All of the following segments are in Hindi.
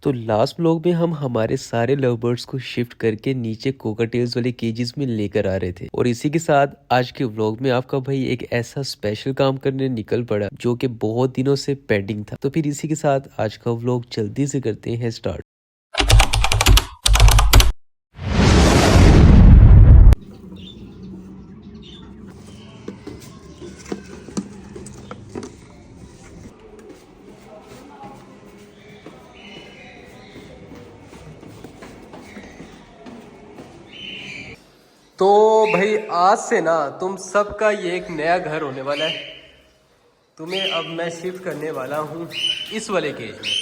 तो लास्ट व्लॉग में हम हमारे सारे लव बर्ड्स को शिफ्ट करके नीचे कोकाटेल्स वाले केजेस में लेकर आ रहे थे और इसी के साथ आज के व्लॉग में आपका भाई एक ऐसा स्पेशल काम करने निकल पड़ा जो कि बहुत दिनों से पेंडिंग था। तो फिर इसी के साथ आज का व्लॉग जल्दी से करते हैं स्टार्ट। तो भाई आज से ना तुम सबका ये एक नया घर होने वाला है। तुम्हें अब मैं शिफ्ट करने वाला हूँ इस वाले केज में।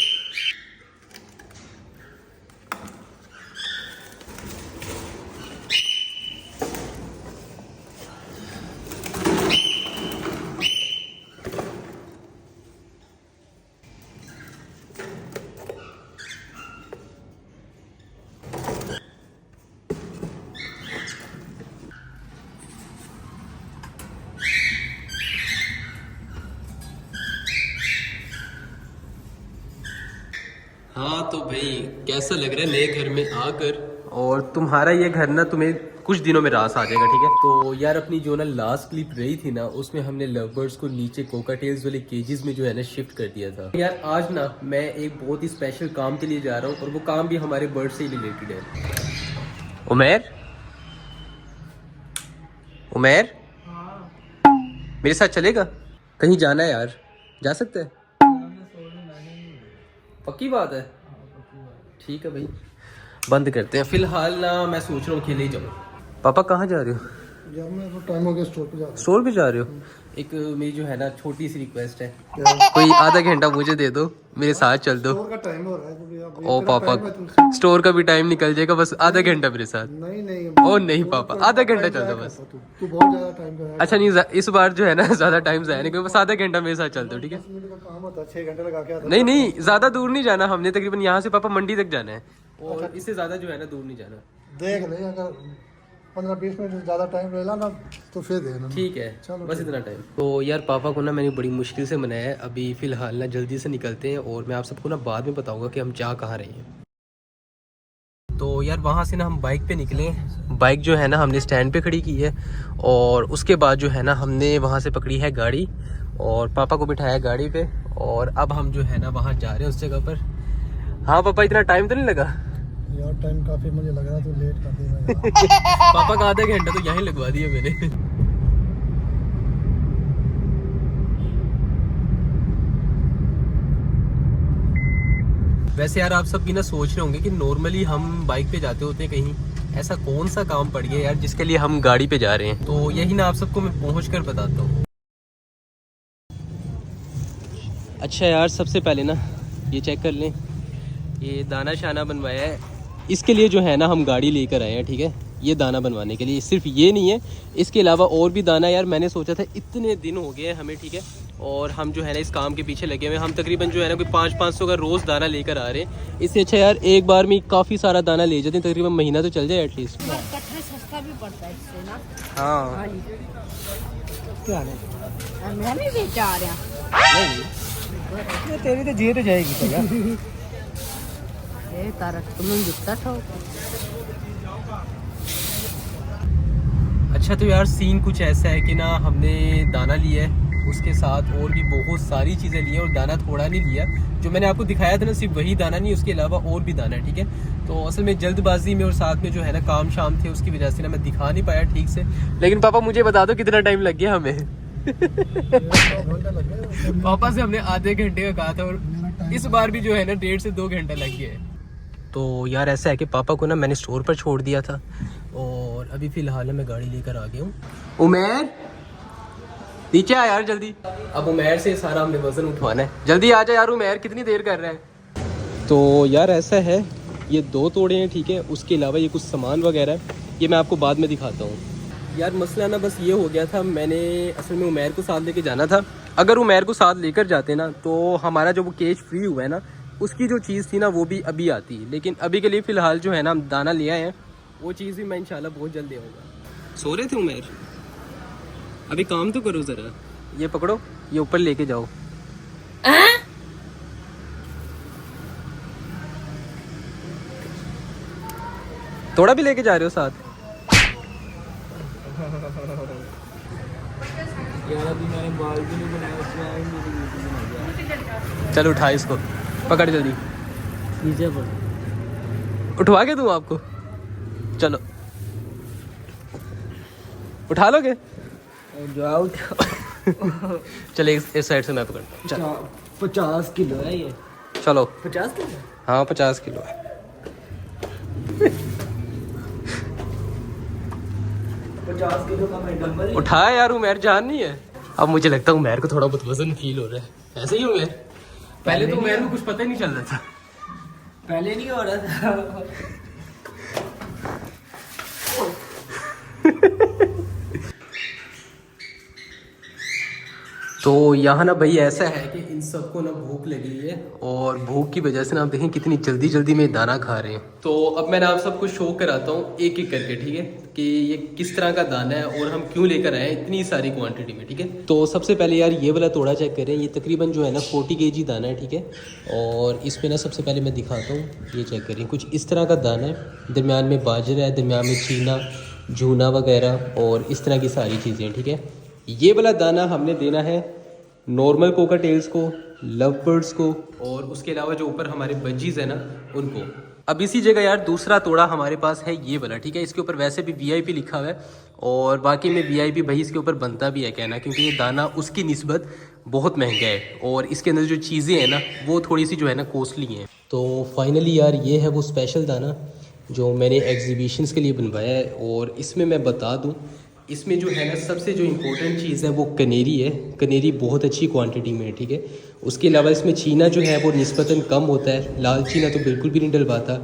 हाँ तो भाई कैसा लग रहा है नए घर में आकर। और तुम्हारा ये घर ना तुम्हें कुछ दिनों में रास आ जाएगा, ठीक है। तो यार अपनी जो ना लास्ट क्लिप रही थी ना उसमें हमने लव बर्ड्स को नीचे कोकाटेल्स वाले केजेस में जो है ना शिफ्ट कर दिया था। यार आज ना मैं एक बहुत ही स्पेशल काम के लिए जा रहा हूँ और वो काम भी हमारे बर्ड से ही रिलेटेड है। उमेर, उमेर मेरे साथ चलेगा? कहीं जाना है यार, जा सकते हैं? पक्की बात है? ठीक है भाई, बंद करते हैं। फिलहाल ना मैं सोच रहा हूँ अकेले ही जाऊँ। पापा कहाँ जा रहे हो? यार मैं तो टाइम हो गया, स्टोर पे जा रहा हूँ। स्टोर पे जा रहे हो? एक मेरी जो है ना छोटी सी रिक्वेस्ट है, कोई आधा घंटा मुझे दे दो, मेरे साथ चल दो। स्टोर का टाइम हो रहा है तो ओ पापा, स्टोर का भी टाइम निकल जाएगा, बस आधा घंटा मेरे साथ। नहीं नहीं, ओ नहीं पापा, आधा घंटा चल दो बस। तू बहुत ज्यादा टाइम पे है। अच्छा नहीं, इस बार जो है ना ज्यादा टाइम जाया नहीं, बस आधा घंटा मेरे साथ चल दो, ठीक है? 10 मिनट का काम होता है, 6 घंटे लगा के आता है। नहीं नहीं, ज्यादा दूर नहीं जाना हमने, तकरीबन यहाँ से पापा मंडी तक जाना है और इससे ज्यादा जो है ना दूर नहीं जाना। देख ले, अगर 15-20 मिनट ज्यादा टाइम ले ला ना तो फिर देना। ठीक है, चलो बस इतना टाइम। तो यार पापा को ना मैंने बड़ी मुश्किल से मनाया है। अभी फिलहाल ना जल्दी से निकलते हैं और मैं आप सबको ना बाद में बताऊंगा कि हम जा कहाँ रहे हैं। तो यार वहाँ से ना हम बाइक पे निकले। बाइक जो है ना हमने स्टैंड पे खड़ी की है और उसके बाद जो है ना हमने वहाँ से पकड़ी है गाड़ी और पापा को बिठाया गाड़ी पे और अब हम जो है ना वहाँ जा रहे हैं उस जगह पर। हाँ पापा, इतना टाइम तो नहीं लगा? यार टाइम काफी मुझे लग रहा है, तू लेट कर देगा। पापा का आधा घंटा तो यहीं लगवा दिया मैंने। वैसे यार आप सब भी ना सोच रहे होंगे कि नॉर्मली हम बाइक पे जाते होते हैं कहीं, ऐसा कौन सा काम पड़ गया यार जिसके लिए हम गाड़ी पे जा रहे हैं। तो यही ना आप सबको मैं पहुंच कर बताता हूँ। अच्छा यार सबसे पहले ना ये चेक कर लें, ये दाना शाना बनवाया है। इसके लिए जो है ना हम गाड़ी लेकर आए हैं, ठीक है, ये दाना बनवाने के लिए। सिर्फ ये नहीं है, इसके अलावा और भी दाना यार मैंने सोचा था, इतने दिन हो गए हैं हमें, ठीक है, और हम जो है ना इस काम के पीछे लगे हुए हैं। हम तकरीबन जो है ना कोई 500-500 का रोज़ दाना लेकर आ रहे हैं। इससे अच्छा यार एक बार में काफ़ी सारा दाना ले जाते हैं, तकरीबन महीना तो चल जाए एटलीस्ट। सस्ता भी पड़ता है इससे ना। हाँ क्या है, मैं भी बेचा रहा नहीं, तेरी तो जी तो जाएगी क्या? ये तारा तुम्हें दिखता ठोक। अच्छा तो यार सीन कुछ ऐसा है कि ना हमने दाना लिया है, उसके साथ और भी बहुत सारी चीज़ें ली हैं और दाना थोड़ा नहीं लिया। जो मैंने आपको दिखाया था ना सिर्फ वही दाना नहीं, उसके अलावा और भी दाना है, ठीक है। तो असल में जल्दबाजी में और साथ में जो है ना काम शाम थे, उसकी वजह से ना मैं दिखा नहीं पाया ठीक से। लेकिन पापा मुझे बता दो कितना टाइम लग गया हमें? पापा से हमने आधे घंटे का कहा था और इस बार भी जो है ना 1.5 से 2 घंटा लग गया है। तो यार ऐसा है कि पापा को ना मैंने स्टोर पर छोड़ दिया था और अभी फ़िलहाल मैं गाड़ी लेकर आ गया हूँ। उमेर नीचे आ यार जल्दी। अब उमेर से सारा हमने वज़न उठवाना है, जल्दी आ जा यार उमेर, कितनी देर कर रहा है? तो यार ऐसा है, ये 2 तोड़े हैं, ठीक है, उसके अलावा ये कुछ सामान वगैरह है, ये मैं आपको बाद में दिखाता हूँ। यार मसला ना बस ये हो गया था, मैंने असल में उमेर को साथ लेके जाना था। अगर उमेर को साथ लेकर जाते ना तो हमारा जो वो केज फ्री हुआ है ना, उसकी जो चीज़ थी ना वो भी अभी आती। लेकिन अभी के लिए फ़िलहाल जो है ना हम दाना ले आए हैं, वो चीज़ भी मैं इंशाल्लाह बहुत जल्द आऊँगा। सो रहे थे उमेर? अभी काम तो करो ज़रा, ये पकड़ो, ये ऊपर लेके जाओ। तोड़ा भी लेके जा रहे हो साथ? यार अभी मैंने बाल भी नहीं बनाया, उसमें आएंगे तो वीडियो बना दिया। चल उठा इसको, पकड़ जल्दी। नीचे पर उठवा के दूँ आपको? चलो उठा लोगे? जाओ। चले इस साइड से मैं पकड़। चल 50 किलो है ये। चलो 50 किलो? हाँ 50 किलो है। 50 किलो का मैं डंबल उठाया यार, उमेर जान नहीं है। अब मुझे लगता है उमेर को थोड़ा बहुत वजन फील हो रहा है। ऐसे ही उमेर, पहले तो उमेर में कुछ पता ही नहीं चल रहा था। पहले नहीं हो रहा था। तो यहाँ ना भाई ऐसा है कि इन सबको ना भूख लगी है और भूख की वजह से ना आप देखें कितनी जल्दी जल्दी में दाना खा रहे हैं। तो अब मैं आप सबको शो कराता हूँ एक एक करके, ठीक है, कि ये किस तरह का दाना है और हम क्यों लेकर आए हैं इतनी सारी क्वांटिटी में, ठीक है। तो सबसे पहले यार ये वाला तोड़ा चेक करें, ये तकरीबन जो है ना 40 kg दाना है, ठीक है। और इसमें ना सबसे पहले मैं दिखाता हूँ, ये चेक करें, कुछ इस तरह का दाना है, दरमियान में बाजरा है, दरमियान में चीना, जूना वगैरह और इस तरह की सारी चीज़ें, ठीक है। ये वाला दाना हमने देना है नॉर्मल कोकाटेल्स को, लव बर्ड्स को और उसके अलावा जो ऊपर हमारे बज्जीज है ना उनको। अब इसी जगह यार दूसरा तोड़ा हमारे पास है ये वाला, ठीक है। इसके ऊपर वैसे भी VIP लिखा हुआ है और बाकी में VIP भाई इसके ऊपर बनता भी है कहना, क्योंकि ये दाना उसकी निस्बत बहुत महंगा है और इसके अंदर जो चीज़ें हैं ना वो थोड़ी सी जो है ना कॉस्टली हैं। तो फाइनली यार ये है वो स्पेशल दाना जो मैंने एग्जीबिशंस के लिए बनवाया है। और इसमें मैं बता दूँ, इसमें जो है ना सबसे जो इम्पोर्टेंट चीज़ है वो कनेरी है। कनेरी बहुत अच्छी क्वांटिटी में है, ठीक है। उसके अलावा इसमें चीना जो है वो निस्बतन कम होता है, लाल चीना तो बिल्कुल भी नहीं डलवाता।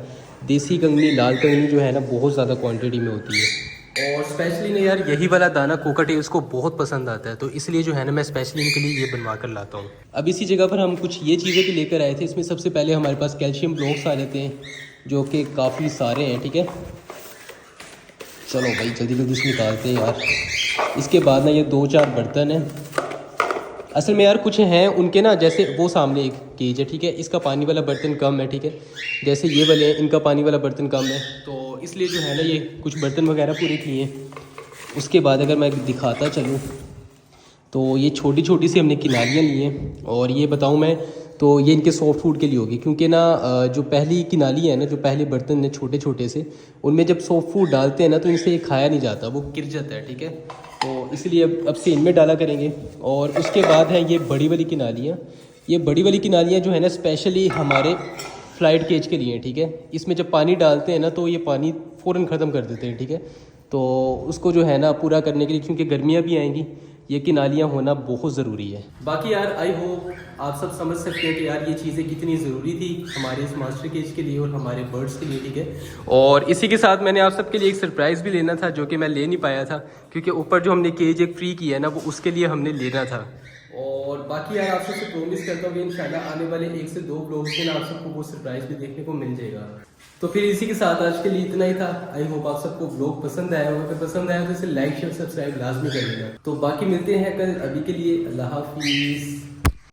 देसी कंगनी, लाल कंगनी जो है ना बहुत ज़्यादा क्वांटिटी में होती है। और स्पेशली ना यार यही वाला दाना कोकाटेल्स को बहुत पसंद आता है, तो इसलिए जो है ना मैं स्पेशली इनके लिए ये बनवा कर लाता हूँ। अब इसी जगह पर हम कुछ ये चीज़ें भी लेकर आए थे। इसमें सबसे पहले हमारे पास कैल्शियम ब्लॉक्स आ जाते हैं जो कि काफ़ी सारे हैं, ठीक है। चलो भाई जल्दी जल्दी से निकालते हैं यार। इसके बाद ना ये 2-4 बर्तन हैं। असल में यार कुछ हैं उनके ना, जैसे वो सामने एक केज है, ठीक है, इसका पानी वाला बर्तन कम है, ठीक है। जैसे ये वाले हैं, इनका पानी वाला बर्तन कम है, तो इसलिए जो है ना ये कुछ बर्तन वगैरह पूरे किए हैं। उसके बाद अगर मैं दिखाता चलूँ तो ये छोटी छोटी सी हमने किनारियाँ ली हैं। और ये बताऊँ मैं तो ये इनके सॉफ्ट फूड के लिए होगी, क्योंकि ना जो पहली किनाली है ना, जो पहले बर्तन हैं छोटे छोटे से, उनमें जब सॉफ्ट फूड डालते हैं ना तो इनसे ये खाया नहीं जाता, वो गिर जाता है, ठीक है। तो इसलिए अब से इनमें डाला करेंगे। और उसके बाद है ये बड़ी वाली किनालियाँ। ये बड़ी वाली किनालियाँ जो है ना स्पेशली हमारे फ्लाइट केज के लिए, ठीक है। इसमें जब पानी डालते हैं ना तो ये पानी फ़ौरन ख़त्म कर देते हैं, ठीक है। तो उसको जो है ना पूरा करने के लिए, क्योंकि गर्मियाँ भी आएंगी, ये किनालियाँ होना बहुत ज़रूरी है। बाकी यार आई होप आप सब समझ सकते हैं कि यार ये चीज़ें कितनी ज़रूरी थी हमारे इस मास्टर केज के लिए और हमारे बर्ड्स के लिए, ठीक है। और इसी के साथ मैंने आप सबके लिए एक सरप्राइज़ भी लेना था जो कि मैं ले नहीं पाया था, क्योंकि ऊपर जो हमने केज एक फ्री किया है ना वो उसके लिए हमने लेना था। और बाकी यार आप सबसे प्रॉमिस करता हूँ कि इंशाल्लाह आने वाले 1 से 2 ब्लॉग्स में आप सबको वो सरप्राइज़ भी देखने को मिल जाएगा। तो फिर इसी के साथ आज के लिए इतना ही था। आई होप आप सबको ब्लॉग पसंद आया होगा। अगर पसंद आया तो इसे लाइक शेयर सब्सक्राइब लाजमी कर लेना। तो बाकी मिलते हैं कल, अभी के लिए अल्लाह हाफिज़।